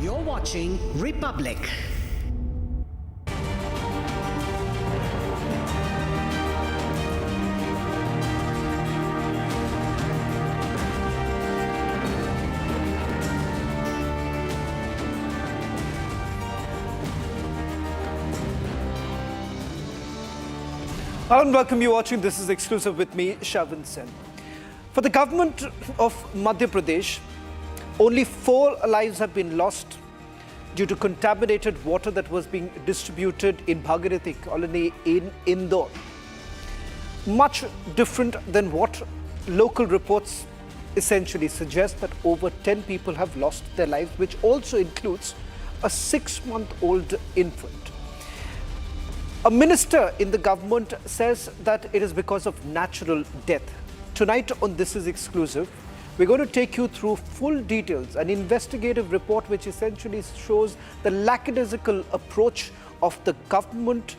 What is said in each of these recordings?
You're watching Republic. Hello and welcome. You're watching This is Exclusive with me, Shavan Sen. For the government of Madhya Pradesh, only 4 lives have been lost due to contaminated water that was being distributed in Bhagirathi colony in Indore. Much different than what local reports essentially suggest, that over 10 people have lost their lives, which also includes a 6-month-old infant. A minister in the government says that it is because of natural death. Tonight on This is Exclusive, we're going to take you through full details, an investigative report which essentially shows the lackadaisical approach of the government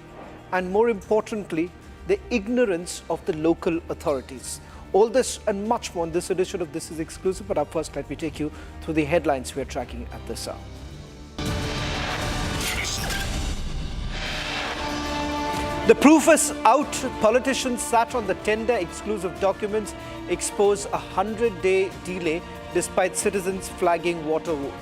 and, more importantly, the ignorance of the local authorities. All this and much more in this edition of This is Exclusive, but up first let me take you through the headlines we're tracking at this hour. The proof is out. Politicians sat on the tender. Exclusive documents expose a 100-day delay despite citizens flagging water woes.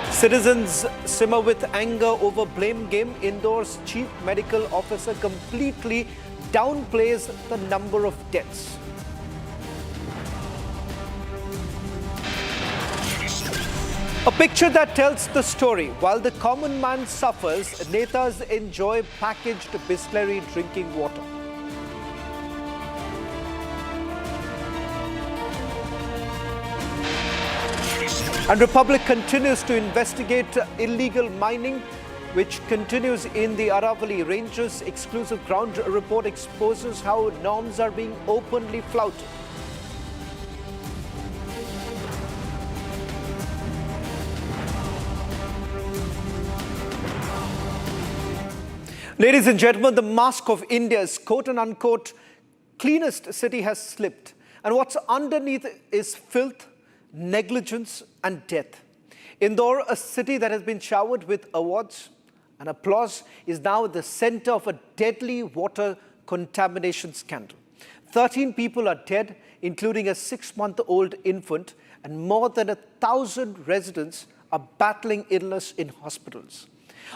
Citizens simmer with anger over blame game. Indore's chief medical officer completely downplays the number of deaths. A picture that tells the story. While the common man suffers, netas enjoy packaged Bisleri drinking water. And Republic continues to investigate illegal mining, which continues in the Aravalli ranges. Exclusive ground report exposes how norms are being openly flouted. Ladies and gentlemen, the mask of India's quote-unquote cleanest city has slipped. And what's underneath is filth, negligence and death. Indore, a city that has been showered with awards and applause, is now at the center of a deadly water contamination scandal. 13 people are dead, including a 6-month-old infant, and more than 1,000 residents are battling illness in hospitals.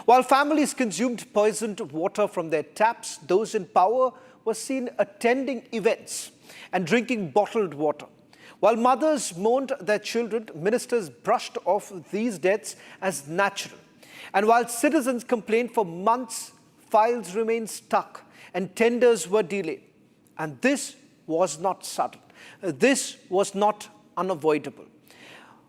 While families consumed poisoned water from their taps, those in power were seen attending events and drinking bottled water. While mothers mourned their children, ministers brushed off these deaths as natural. And while citizens complained for months, files remained stuck and tenders were delayed. And this was not sudden. This was not unavoidable.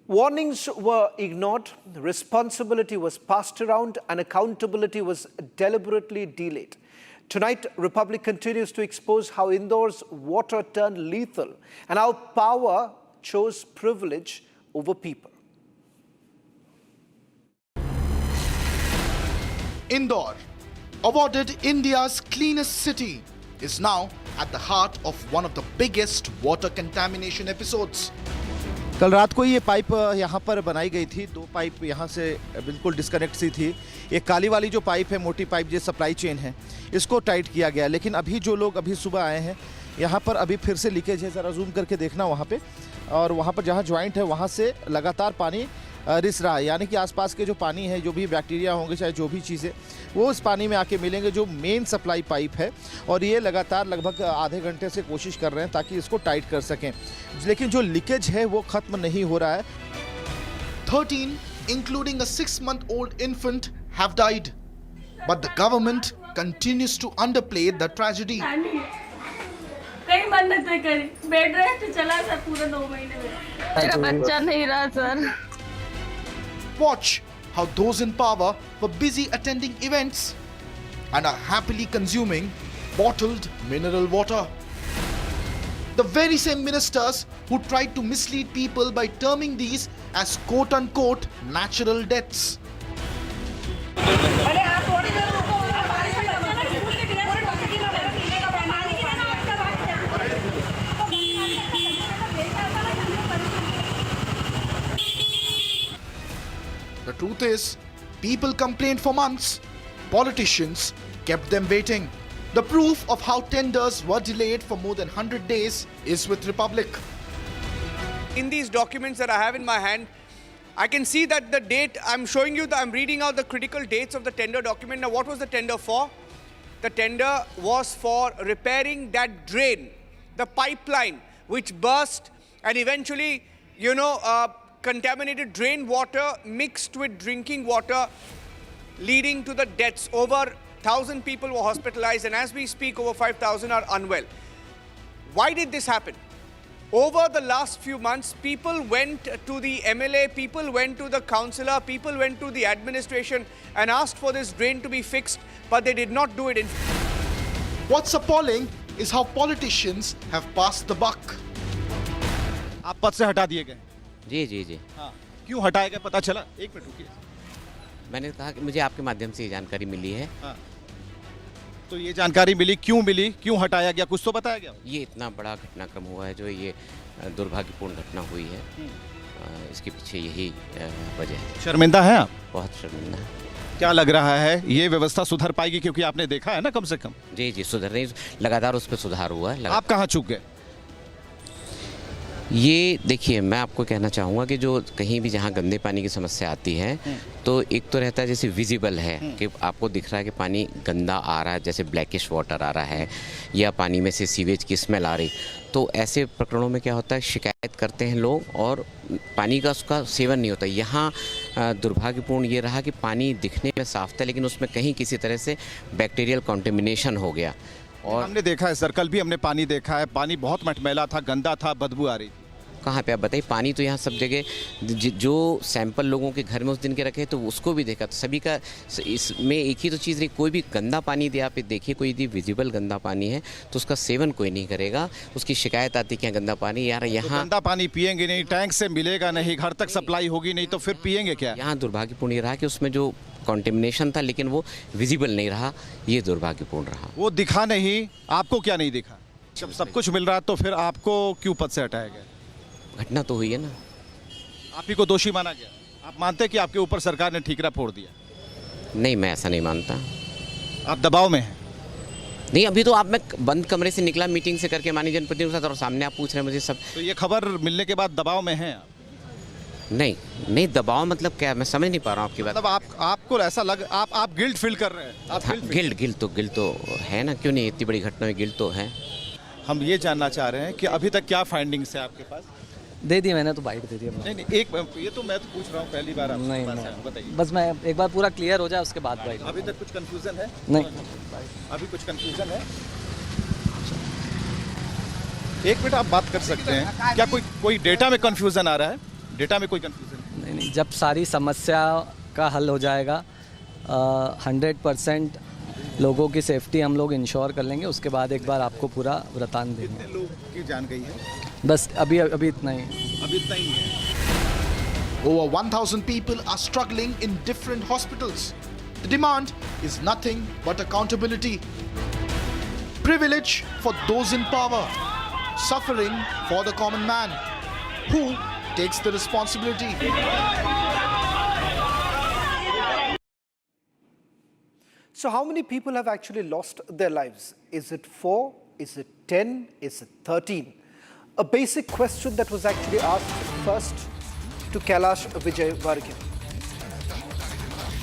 Warnings were ignored, responsibility was passed around, and accountability was deliberately delayed. Tonight, Republic continues to expose how Indore's water turned lethal and how power chose privilege over people. Indore, awarded India's cleanest city, is now at the heart of one of the biggest water contamination episodes. कल रात को ये pipe यहाँ पर बनाई गई थी। 2 pipe यहाँ से बिल्कुल डिस्कनेक्ट सी थी। एक काली वाली जो पाइप है, मोटी पाइप जो सप्लाई चेन है, इसको टाइट किया गया। लेकिन अभी जो लोग अभी सुबह आए हैं, यहाँ पर अभी फिर से लीकेज है। ज़रा जूम करके देखना वहाँ पे, और वहाँ पर जहाँ ज्वाइंट है वहाँ से लगातार पानी रिस रहा है। यानी कि आसपास के जो पानी है, जो भी बैक्टीरिया होंगे, चाहे जो भी चीज़ें, वो इस पानी में आके मिलेंगे, जो मेन सप्लाई पाइप है। और ये लगातार लगभग आधे घंटे से कोशिश कर रहे हैं ताकि इसको टाइट कर सकें, लेकिन जो लीकेज है वो ख़त्म नहीं हो रहा है। 13, including a 6-month-old infant, have died. But the government continues to underplay the tragedy. कई मन्नतें करी, बेड रेस्ट चला सर पूरे 2 महीने में। मेरा बच्चा नहीं रहा sir. Watch how those in power were busy attending events and are happily consuming bottled mineral water. The very same ministers who tried to mislead people by terming these as quote-unquote natural deaths. truth is, people complained for months. Politicians kept them waiting. The proof of how tenders were delayed for more than 100 days is with Republic. In these documents that I have in my hand, I can see that the date, I'm showing you, I'm reading out the critical dates of the tender document. Now, what was the tender for? The tender was for repairing that drain, the pipeline, which burst and eventually, contaminated drain water mixed with drinking water, leading to the deaths. Over 1,000 people were hospitalized, and as we speak, over 5,000 are unwell. Why did this happen? Over the last few months, people went to the MLA, people went to the councillor, people went to the administration and asked for this drain to be fixed, but they did not do it. What's appalling is how politicians have passed the buck. आप पद से हटा दिए गए। जी जी जी हाँ, क्यों हटाए गए पता चला? एक मिनट रुकिए। मैंने कहा कि मुझे आपके माध्यम से ये जानकारी मिली है। हाँ, तो ये जानकारी मिली, क्यों हटाया गया, कुछ तो बताया गया? ये इतना बड़ा घटनाक्रम हुआ है, जो ये दुर्भाग्यपूर्ण घटना हुई है, इसके पीछे यही वजह है। शर्मिंदा हैं आप? बहुत शर्मिंदा है। क्या लग रहा है ये व्यवस्था सुधर पाएगी, क्योंकि आपने देखा है ना कम से कम? जी जी, सुधर नहीं, लगातार उस पर सुधार हुआ है। आप कहाँ चूक गए? ये देखिए, मैं आपको कहना चाहूँगा कि जो कहीं भी जहाँ गंदे पानी की समस्या आती है, तो एक तो रहता है जैसे विजिबल है कि आपको दिख रहा है कि पानी गंदा आ रहा है, जैसे ब्लैकिश वाटर आ रहा है या पानी में से सीवेज की स्मेल आ रही, तो ऐसे प्रकरणों में क्या होता है, शिकायत करते हैं लोग और पानी का उसका सेवन नहीं होता। यहाँ दुर्भाग्यपूर्ण ये रहा कि पानी दिखने में साफ था, लेकिन उसमें कहीं किसी तरह से बैक्टीरियल कॉन्टेमिनेशन हो गया। और हमने देखा है सर, कल भी हमने पानी देखा है, पानी बहुत मटमैला था, गंदा था, बदबू आ रही थी। कहाँ पे आप बताइए, पानी तो यहाँ सब जगह जो सैंपल लोगों के घर में उस दिन के रखे तो उसको भी देखा, तो सभी का इसमें एक ही तो चीज़ नहीं, कोई भी गंदा पानी दे आप देखिए, कोई यदि विजिबल गंदा पानी है तो उसका सेवन कोई नहीं करेगा। उसकी शिकायत आती है कि गंदा पानी यार यहाँ, तो गंदा पानी पियेंगे नहीं, टैंक से मिलेगा नहीं, घर तक सप्लाई होगी नहीं, तो फिर पियेंगे क्या? यहाँ दुर्भाग्यपूर्ण ये रहा कि उसमें जो कॉन्टेमिनेशन था लेकिन वो विजिबल नहीं रहा, ये दुर्भाग्यपूर्ण रहा। वो दिखा नहीं, आपको क्या नहीं दिखा? जब सब कुछ मिल रहा तो फिर आपको क्यों पद से हटाया गया? घटना तो हुई है ना। आप ही को दोषी माना गया? आप मानते हैं कि आपके ऊपर सरकार ने ठीकरा फोड़ दिया? नहीं, मैं ऐसा नहीं मानता। आप दबाव में हैं? नहीं, अभी तो मैं बंद कमरे से निकला मीटिंग से करके माननीय जनप्रतिनिधियों के साथ, और सामने आप पूछ रहे हैं मुझे सब। तो ये खबर मिलने के बाद दबाव में हैं आप? नहीं, दबाव मतलब क्या, मैं समझ नहीं पा रहा हूँ आपकी बात। मतलब आपको ऐसा लग, आप गिल्ट फील कर रहे हैं? आप गिल्ट तो है ना, क्यों नहीं, इतनी बड़ी घटना में गिल्ट तो है। हम ये जानना चाह रहे हैं कि अभी तक क्या फाइंडिंग्स है आपके पास? दे दी मैंने, तो बाइट दे दी। नहीं, एक ये तो मैं तो पूछ रहा हूँ पहली बार आपसे। नहीं, बताइए, बस मैं एक बार पूरा क्लियर हो जाए उसके बाद बाइट। अभी तक कुछ कंफ्यूजन है? नहीं, अभी कुछ कंफ्यूजन है? एक मिनट आप बात कर सकते हैं क्या? कोई डेटा में कंफ्यूजन आ रहा है? डेटा में कोई कंफ्यूजन? नहीं, जब सारी समस्या का हल हो जाएगा, 100% लोगों की सेफ्टी हम लोग इंश्योर कर लेंगे, उसके बाद एक बार आपको पूरा वृतांत देंगे। कितने लोग की जान गई है? बस अभी इतना ही। अभी इतना ही है। Over 1,000 people are struggling in different hospitals. The demand is nothing but accountability. Privilege for those in power. Suffering for the common man. Who takes the responsibility? So how many people have actually lost their lives? Is it 4? Is it 10? Is it 13? A basic question that was actually asked first to Kailash Vijayvargiya.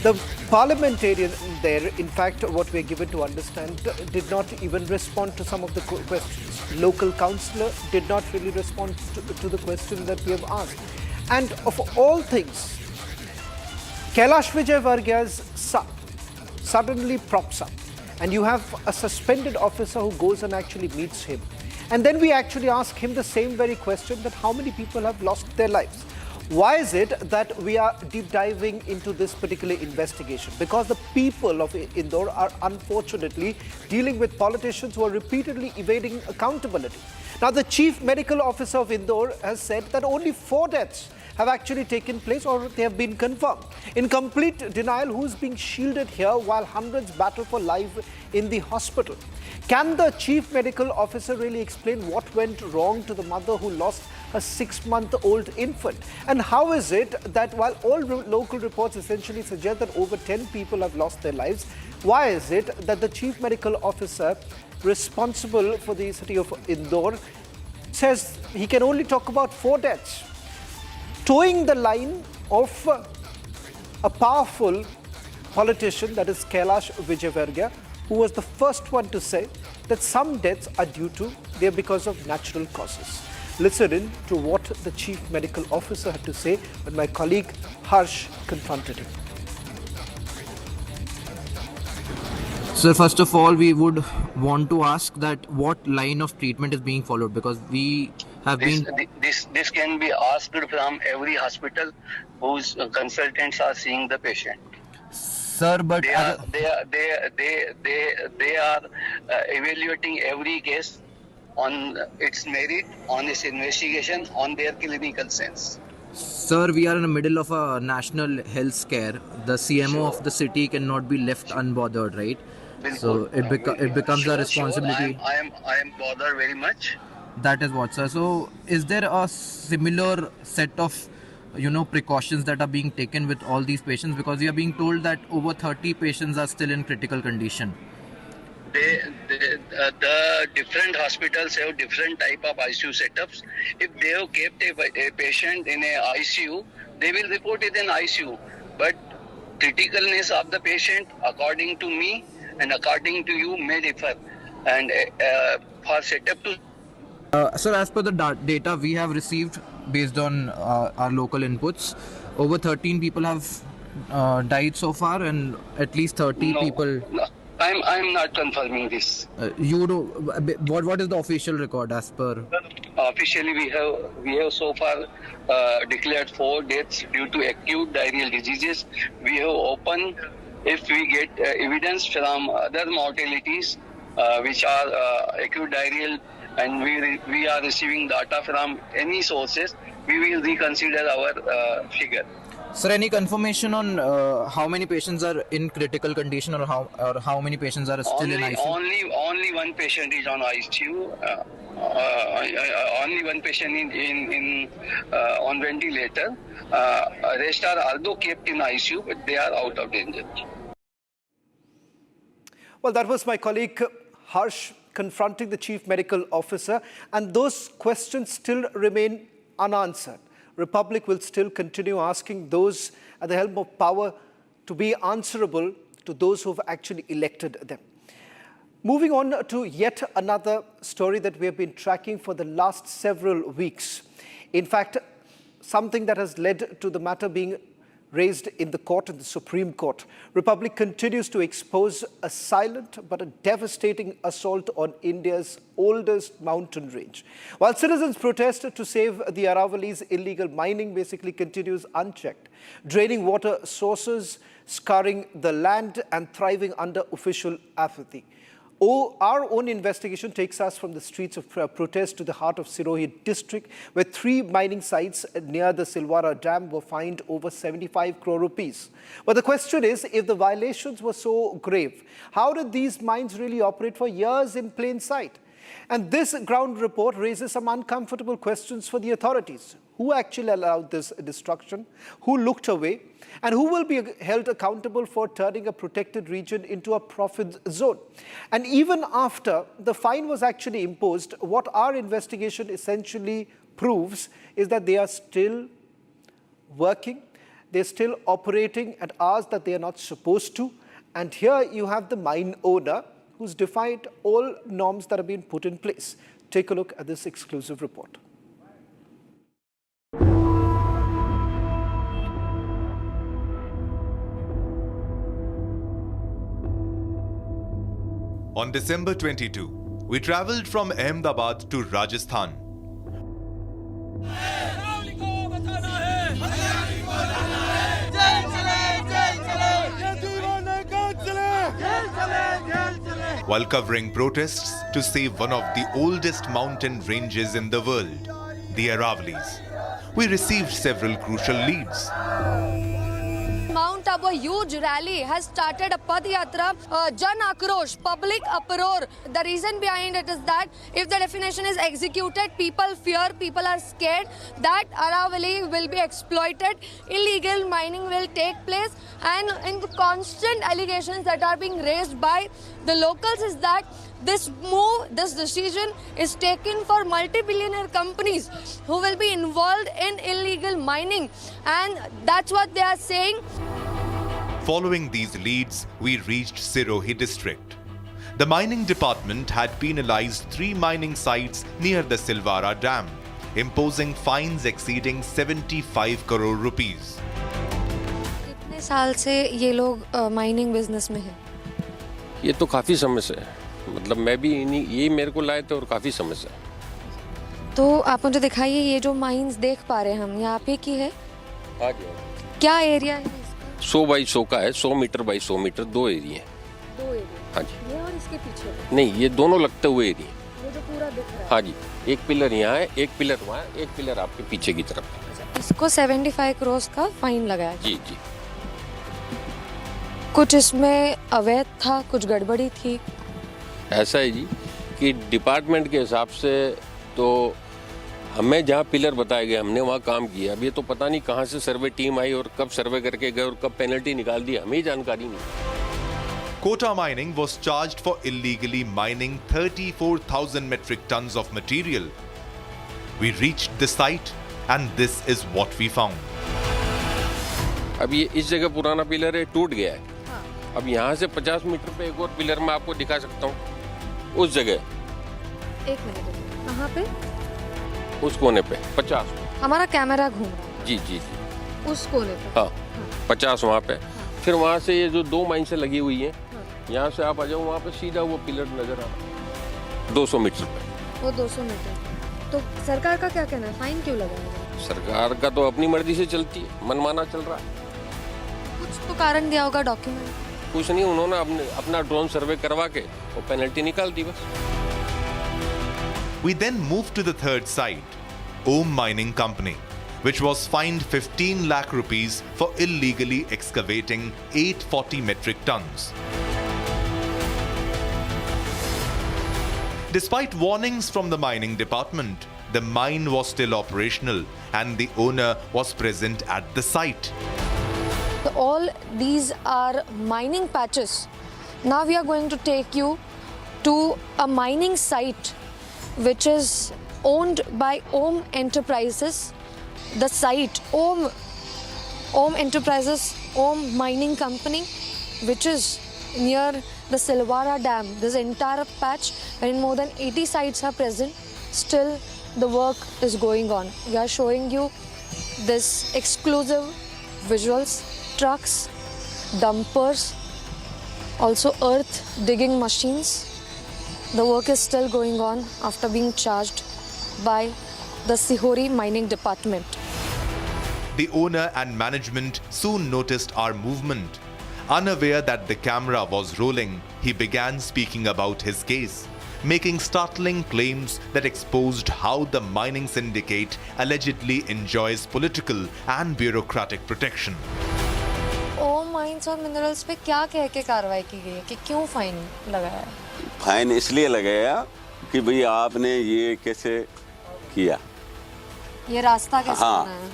The parliamentarian there, in fact, what we're given to understand, did not even respond to some of the questions. Local councillor did not really respond to the question that we have asked. And of all things, Kailash Vijayvargiya's son suddenly props up, and you have a suspended officer who goes and actually meets him. And then we actually ask him the same very question, that how many people have lost their lives? Why is it that we are deep diving into this particular investigation? Because the people of Indore are unfortunately dealing with politicians who are repeatedly evading accountability. Now, the chief medical officer of Indore has said that only 4 deaths have actually taken place or they have been confirmed. In complete denial, who is being shielded here while hundreds battle for life in the hospital? Can the chief medical officer really explain what went wrong to the mother who lost a 6-month-old infant? And how is it that while all local reports essentially suggest that over 10 people have lost their lives, why is it that the chief medical officer responsible for the city of Indore says he can only talk about 4 deaths, towing the line of a powerful politician, that is Kailash Vijayvargiya, who was the first one to say that some deaths are they are because of natural causes. Listen in to what the chief medical officer had to say when my colleague Harsh confronted him. Sir, first of all, we would want to ask that what line of treatment is being followed, because we have This can be asked from every hospital whose consultants are seeing the patient. Sir, but they are evaluating every case on its merit, on its investigation, on their clinical sense. Sir, we are in the middle of a national health scare. The CMO of the city cannot be left unbothered, right? So it becomes a responsibility. I am bothered very much. That is what, sir. So is there a similar set of precautions that are being taken with all these patients, because we are being told that over 30 patients are still in critical condition? The different hospitals have different type of ICU setups. If they have kept a patient in a ICU, they will report it in ICU. But criticalness of the patient, according to me and according to you, may differ. And for setup to Sir, as per the data we have received based on our local inputs, over 13 people have died so far, and at least 30 people. No, I'm not confirming this. You do. What is the official record as per? Officially, we have so far declared 4 deaths due to acute diarrheal diseases. We have opened, if we get evidence from other mortalities which are acute diarrheal, and we are receiving data from any sources, we will reconsider our figure. Sir, any confirmation on how many patients are in critical condition, or how many patients are still in ICU? Only one patient is on ICU. Only one patient in on ventilator. Rest are although kept in ICU, but they are out of danger. Well, that was my colleague Harsh confronting the chief medical officer, and those questions still remain unanswered. Republic will still continue asking those at the helm of power to be answerable to those who have actually elected them. Moving on to yet another story that we have been tracking for the last several weeks. In fact, something that has led to the matter being raised in the court, in the Supreme Court. Republic continues to expose a silent but a devastating assault on India's oldest mountain range. While citizens protest to save the Aravalli's, illegal mining basically continues unchecked, draining water sources, scarring the land and thriving under official apathy. Our own investigation takes us from the streets of protest to the heart of Sirohi district, where 3 mining sites near the Silwara Dam were fined over 75 crore rupees. But the question is, if the violations were so grave, how did these mines really operate for years in plain sight? And this ground report raises some uncomfortable questions for the authorities. Who actually allowed this destruction? Who looked away? And who will be held accountable for turning a protected region into a profit zone? And even after the fine was actually imposed, what our investigation essentially proves is that they are still working, they're still operating at hours that they are not supposed to. And here you have the mine owner who's defied all norms that have been put in place. Take a look at this exclusive report. On December 22, we travelled from Ahmedabad to Rajasthan. While covering protests to save one of the oldest mountain ranges in the world, the Aravallis. we received several crucial leads. Mount Abu, a huge rally has started a Padayatra, Jan Akrosh, public uproar. The reason behind it is that if the definition is executed, people fear, people are scared that Aravalli will be exploited, illegal mining will take place, and in the constant allegations that are being raised by the locals is that this move, this decision is taken for multi-billionaire companies who will be involved in illegal mining, and that's what they are saying. Following these leads, we reached Sirohi district. The mining department had penalized 3 mining sites near the Silvara Dam, imposing fines exceeding 75 crore rupees. कितने साल से ये लोग mining business में हैं? ये तो काफ़ी समय से है, मतलब मैं भी ये मेरे को लाए थे और काफ़ी समय से। तो आप मुझे दिखाइए, ये जो माइंस देख पा रहे हैं हम, यहाँ पे की है? आ गया। क्या एरिया है? 100 बाई 100 का है, 100 मीटर बाई 100 मीटर, 2 एरिया हैं। 2 एरिया? हाँ जी। ये और इसके पीछे? नहीं, ये दोनों लगते हुए एरिया। ये जो पूरा दिख रहा है? हाँ जी, एक पिलर यहाँ है, एक पिलर वहाँ है, एक पिलर आपके पीछे की तरफ है। इसको 75 करोड़ का फाइन लगाया? जी जी। कुछ इसमें अवैध था, कुछ गड़बड़ी थी? ऐसा है जी कि डिपार्टमेंट के हिसाब से तो हमें जहाँ पिलर बताए गए हमने वहाँ काम किया। अब ये तो पता नहीं कहाँ से सर्वे टीम आई और कब सर्वे करके गए और कब पेनल्टी निकाल दी, हमें जानकारी नहीं। Kota Mining was charged for illegally mining 34,000 metric tons of material. We reached the site and this is what we found. अब ये इस जगह पुराना पिलर है, टूट गया है। अब यहाँ से 50 मीटर पे एक और पिलर मैं आपको दिखा सकता हूँ, उस जगह। एक मिनट, कहाँ पे? उस कोने पे 50। हमारा कैमरा घूम रहा है। जी जी जी। उस कोने पे? हाँ, 50 वहाँ पे। फिर वहाँ से ये जो 2 माइंसें लगी हुई हैं, यहाँ से आप आ जाओ, वहाँ पे सीधा वो पिलर नजर आ रहा है 200 मीटर पे। वो 200 मीटर। तो सरकार का क्या कहना है, फाइन क्यों लगाया? सरकार का तो अपनी मर्जी से चलती है, मनमाना चल रहा है। कुछ तो कारण दिया होगा डॉक्यूमेंट? कुछ नहीं, उन्होंने अपना ड्रोन सर्वे करवा के वो पेनल्टी निकाल दी बस। We then moved to the third site, Om Mining Company, which was fined 15 lakh rupees for illegally excavating 840 metric tons. Despite warnings from the mining department, the mine was still operational and the owner was present at the site. All these are mining patches. Now we are going to take you to a mining site which is owned by Om Enterprises. The site, Om Enterprises, Om Mining Company, which is near the Silvara Dam. This entire patch, wherein more than 80 sites are present, still the work is going on. We are showing you this exclusive visuals, trucks, dumpers, also earth digging machines. The work is still going on after being charged by the Sihori Mining Department. The owner and management soon noticed our movement. Unaware that the camera was rolling, he began speaking about his case, making startling claims that exposed how the mining syndicate allegedly enjoys political and bureaucratic protection. ओम mines और minerals पे क्या कह के कार्रवाई की गई है कि क्यों फाइन लगाया है? फाइन इसलिए लगाया कि भाई आपने ये कैसे किया, ये रास्ता कैसे बनाया?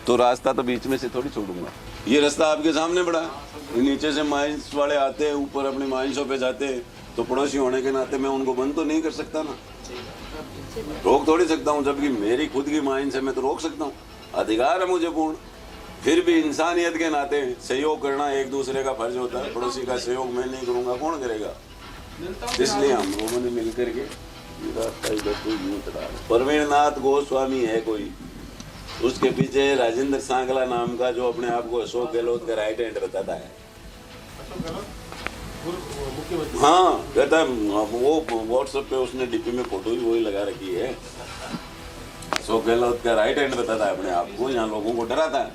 तो रास्ता तो बीच में से थोड़ी छोड़ूंगा। ये रास्ता आपके सामने पड़ा है, नीचे से माइंस वाले आते हैं, ऊपर अपने माइंसों पे जाते हैं, तो पड़ोसी होने के नाते मैं उनको बंद तो नहीं कर सकता ना, रोक थोड़ी सकता हूँ। जबकि मेरी खुद की माइंस है, मैं तो रोक सकता हूँ, अधिकार है मुझे पूर्ण। फिर भी इंसानियत के नाते सहयोग करना एक दूसरे का फर्ज होता है। पड़ोसी का सहयोग मैं नहीं करूँगा, कौन करेगा? इसलिए हम लोगों ने मिलकर के प्रवीणनाथ गोस्वामी है कोई, उसके पीछे राजेंद्र सांगला नाम का, जो अपने आप को अशोक गहलोत का राइट हैंड बताता है। हाँ, कहता है वो व्हाट्सएप पे उसने डीपी में फोटो भी वही लगा रखी है। अशोक गहलोत का राइट हैंड बताता है अपने आप को, यहाँ लोगों को डराता है।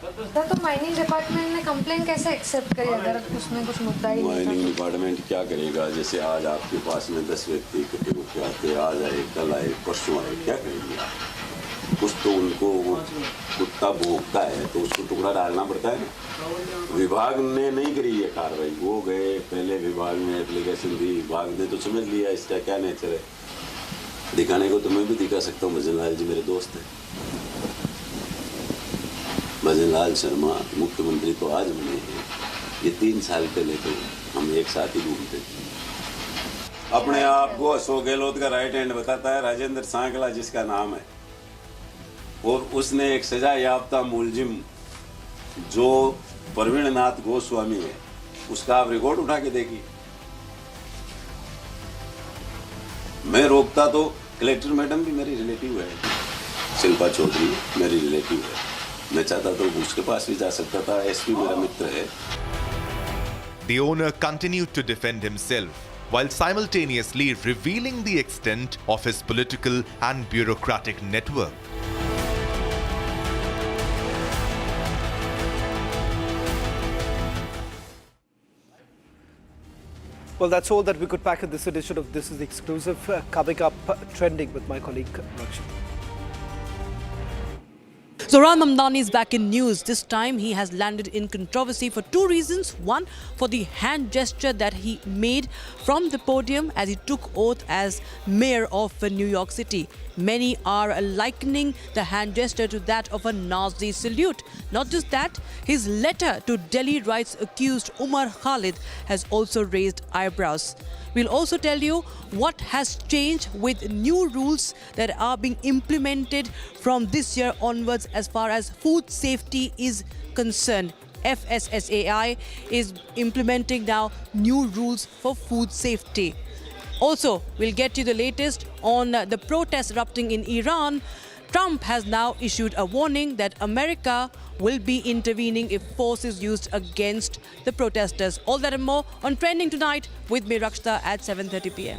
तो माइनिंग डिपार्टमेंट ने कंप्लेंट कैसे एक्सेप्ट करी अगर उसमें कुछ मुद्दा ही नहीं था? माइनिंग डिपार्टमेंट क्या करेगा? जैसे आज आपके पास में 10 व्यक्ति इकट्ठे होकर आते, आज आए, कल आए, परसों आए, क्या करेंगे? कुछ तो उनको वो कुत्ता भौंकता है तो उसको टुकड़ा डालना पड़ता है ना। विभाग ने नहीं करी ये कार्रवाई, वो गए पहले विभाग में एप्लीकेशन दी, विभाग ने तो समझ लिया इसका क्या नेचर है। दिखाने को तो मैं भी दिखा सकता हूँ, भजन लाल जी मेरे दोस्त हैं। भजन लाल शर्मा मुख्यमंत्री तो आज बने हैं, ये 3 साल पहले तो हम एक साथ ही घूमते थे। अपने आप को अशोक गहलोत का राइट हैंड बताता है राजेंद्र सांकला जिसका नाम है, और उसने एक सजा याफ्ता मुलजिम जो प्रवीणनाथ गोस्वामी है उसका आप रिकॉर्ड उठा के देखिए। मैं रोकता तो कलेक्टर मैडम भी मेरी रिलेटिव है, शिल्पा चौधरी मेरी रिलेटिव है, मैं चाहता तो उसके पास भी जा सकता था, एसपी मेरा मित्र है। The owner continued to defend himself while simultaneously revealing the extent of his political and bureaucratic network. Well, that's all that we could pack in this edition of This is the Exclusive. Coming up, trending with my colleague Rakshit. Zoran Mamdani is back in news. This time he has landed in controversy for 2 reasons. One, for the hand gesture that he made from the podium as he took oath as mayor of New York City. Many are likening the hand gesture to that of a Nazi salute. Not just that, his letter to Delhi rights accused Umar Khalid has also raised eyebrows. We'll also tell you what has changed with new rules that are being implemented from this year onwards as far as food safety is concerned. FSSAI is implementing now new rules for food safety. Also, we'll get you the latest on the protests erupting in Iran. Trump has now issued a warning that America will be intervening if force is used against the protesters. All that and more on Trending tonight with me, Rakshita, at 7:30 p.m.